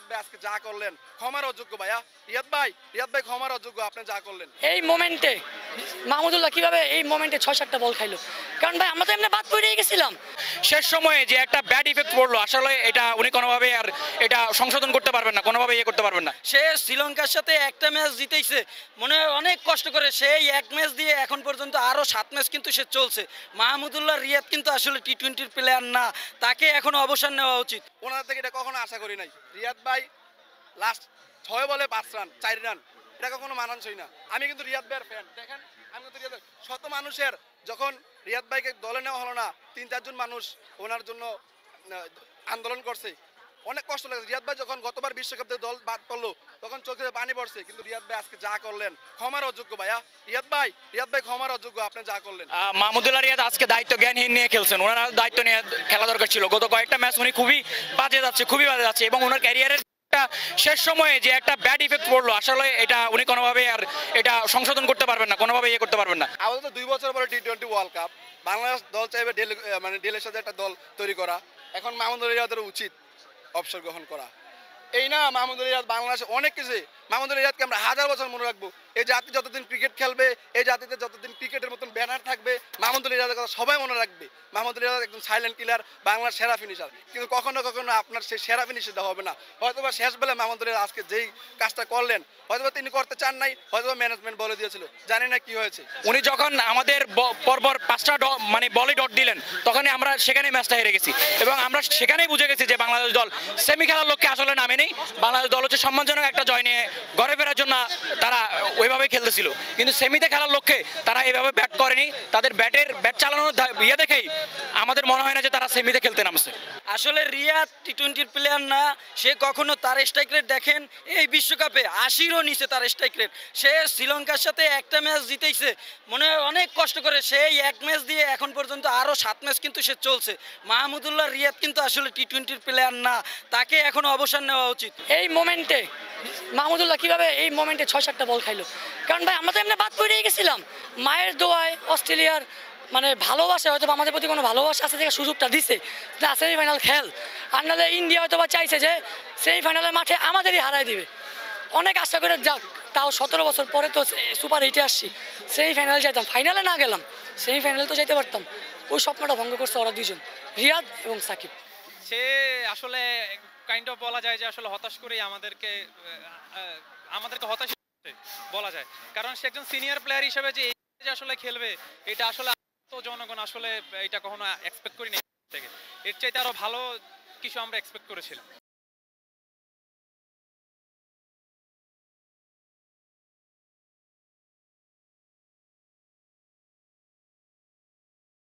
রিয়াদ ভাই আজকে যা করলেন ক্ষমার অযোগ্য ভাইয়া। রিয়াদ ভাই ক্ষমার অযোগ্য, আপনি যা করলেন। এই মোমেন্টে মাহমুদুল্লাহ কিভাবে এই মোমেন্টে 6-7টা বল খাইলো, কারণ ভাই আমরা তো এমনি বাদ পড়ে গেছিলাম। শেষ সময়ে যে একটা ব্যাড ইফেক্ট পড়লো, আসলে এটা উনি কোনোভাবে আর এটা সংশোধন করতে পারবেন না, কোনোভাবে করতে পারবেন না। সে শ্রীলঙ্কার সাথে একটা ম্যাচ জিতেইছে, মনে হয় অনেক কষ্ট করে সেই এক ম্যাচ দিয়ে এখন পর্যন্ত আরও 7 ম্যাচ কিন্তু সে চলছে। মাহমুদুল্লাহ রিয়াদ কিন্তু আসলে টি-20 প্লেয়ার না, তাকে এখন অবসর নেওয়া উচিত। ওনার থেকে এটা কখনো আশা করি নাই। রিয়াদ ভাই লাস্ট 6 বলে 5 রান 4 রান, এটা কখনো মানানসই না। আমি কিন্তু রিয়াদ ভাইয়ের ফ্যান, দেখেন আমি কিন্তু রিয়াদ শত মানুষের যখন রিয়াদ ভাইকে দলে নেওয়া হলো না, 3-4 জন মানুষ ওনার জন্য আন্দোলন করছে, অনেক কষ্ট লাগে। রিয়াদ ভাই যখন গতবার বিশ্বকাপ থেকে দল বাদ পড়লো তখন চোখে পানি পড়ছে, কিন্তু রিয়াদ ভাই আজকে যা করলেন ক্ষমার অযোগ্য ভাইয়া। রিয়াদ ভাই ক্ষমার অযোগ্য, আপনি যা করলেন। মাহমুদুল্লাহ রিয়াদ আজকে দায়িত্ব জ্ঞানহীন নিয়ে খেলছেন, ওনার দায়িত্ব নিয়ে খেলা দরকার ছিল। গত কয়েকটা ম্যাচ উনি খুবই বাজে যাচ্ছে এবং ওনার ক্যারিয়ারের শেষ সময়ে যে একটা ব্যাড ইফেক্ট পড়লো, আসলে এটা উনি কোনোভাবে আর এটা সংশোধন করতে পারবেন না, কোনোভাবে করতে পারবেন না। আমাদের 2 বছর পরে টি-20 ওয়ার্ল্ড কাপ, বাংলাদেশ দল চাইবে ডেলের সাথে একটা দল তৈরি করা। এখন মাহমুদুল্লাহ রিয়াদের উচিত অবসর গ্রহণ করা। এই না মাহমুদুল্লাহ রিয়াদ বাংলাদেশে অনেক কিছু, মাহমুদুল্লাহ রিয়াদকে আমরা 1000 বছর মনে রাখবো। এই জাতি যতদিন ক্রিকেট খেলবে, এই জাতিতে যতদিন ক্রিকেটের মতন ব্যানার থাকবে, মাহমুদুল্লাহ রিয়াদের কথা সবাই মনে রাখবে। মাহমুদুল্লাহ রিয়াদ একজন সাইলেন্ট কিলার, বাংলার সেরা ফিনিশার, কিন্তু কখনো কখনো আপনার সেই সেরা ফিনিশারটা হবে না। হয়তোবা শেষ বেলা মাহমুদুল্লাহ রিয়াদ আজকে যেই কাজটা করলেন হয়তোবা তিনি করতে চান নাই, হয়তোবা ম্যানেজমেন্ট বলে দিয়েছিল, জানি না কি হয়েছে। উনি যখন আমাদের পরপর 5টা মানে বলে ডট দিলেন, তখনই আমরা সেখানে ম্যাচটা হেরে গেছি এবং আমরা সেখানেই বুঝে গেছি যে বাংলাদেশ দল সেমি খেলার লক্ষ্যে আসলে নামে নেই। বাংলাদেশ দল হচ্ছে সম্মানজনক একটা জয় নিয়ে ঘরে ফেরার জন্য তারা ওইভাবে খেলতেছিল, কিন্তু সেমিতে খেলার লক্ষ্যে তারা এইভাবে ব্যাট করেনি। তাদের ব্যাট চালানোর দেখেই আমাদের মনে হয় না যে তারা সেমিতে খেলতে নামছে। আসলে রিয়াদ টি-20 প্লেয়ার না, সে কখনো তার স্ট্রাইক রেট দেখেন এই বিশ্বকাপে 80-ও নিচে তার স্ট্রাইক রেট। সে শ্রীলঙ্কার সাথে একটা ম্যাচ জিতেইছে, মনে হয় অনেক কষ্ট করে সেই এক ম্যাচ দিয়ে এখন পর্যন্ত আরও 7 ম্যাচ কিন্তু সে চলছে। মাহমুদুল্লাহ রিয়াদ কিন্তু আসলে টি-20 প্লেয়ার না, তাকে এখন অবসর নেওয়া উচিত। এই মোমেন্টে মাহমুদুল্লাহ কিভাবে এই মোমেন্টে 6-7টা বল খাইলো, কারণ ভাই আমরা তো এমনি বাদ পড়ে গেছিলাম। মায়ের দোয়ায় অস্ট্রেলিয়ার মানে ভালোবাসা, হয়তো আমাদের প্রতি কোনো ভালোবাসা আছে থেকে সুযোগটা দিছে না সেমিফাইনাল খেল। আর নাহলে ইন্ডিয়া হয়তো বা চাইছে যে সেমিফাইনালের মাঠে আমাদেরই হারাই দিবে। অনেক আশা করে যাক, তাও 17 বছর পরে তো সুপার হিটে আসছি, সেমিফাইনালে যাইতাম, ফাইনালে না গেলাম সেমিফাইনালে তো যাইতে পারতাম। ওই স্বপ্নটা ভঙ্গ করছে ওরা দুইজন, রিয়াদ এবং সাকিব। সে আসলে কাইন্ড অফ বলা যায় যে আসলে হতাশ করেই আমাদেরকে হতাশ বলা যায়, কারণ সে একজন সিনিয়র প্লেয়ার হিসেবে যে আসলে খেলবে, এটা আসলে তো জনগণ আসলে এটা কখনো এক্সপেক্ট করিনি থেকে। এর চাইতে আরো ভালো কিছু আমরা এক্সপেক্ট করেছিলাম।